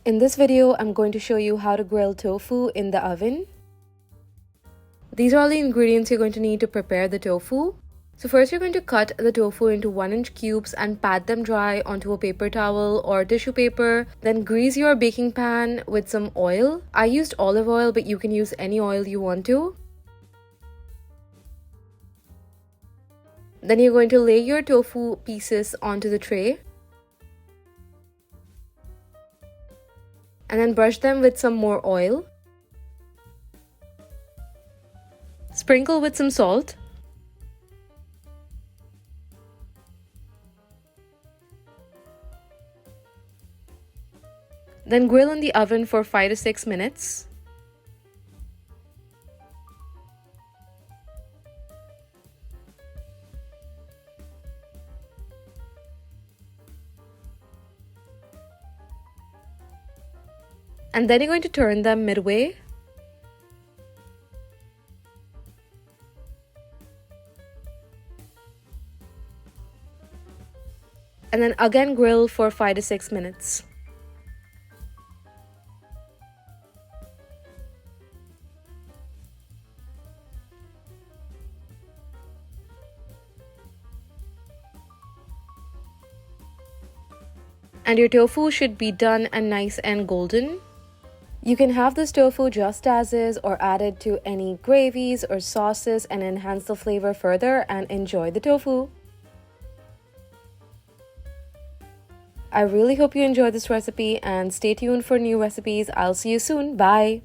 In this video, I'm going to show you how to grill tofu in the oven. These are all the ingredients you're going to need to prepare the tofu. So first you're going to cut the tofu into 1-inch cubes and pat them dry onto a paper towel or tissue paper. Then grease your baking pan with some oil. I used olive oil, but you can use any oil you want to. Then you're going to lay your tofu pieces onto the tray. And then brush them with some more oil. Sprinkle with some salt. Then grill in the oven for 5 to 6 minutes. And then you're going to turn them midway. And then again grill for 5 to 6 minutes. And your tofu should be done and nice and golden. You can have this tofu just as is or add it to any gravies or sauces and enhance the flavor further and enjoy the tofu. I really hope you enjoyed this recipe and stay tuned for new recipes. I'll see you soon. Bye!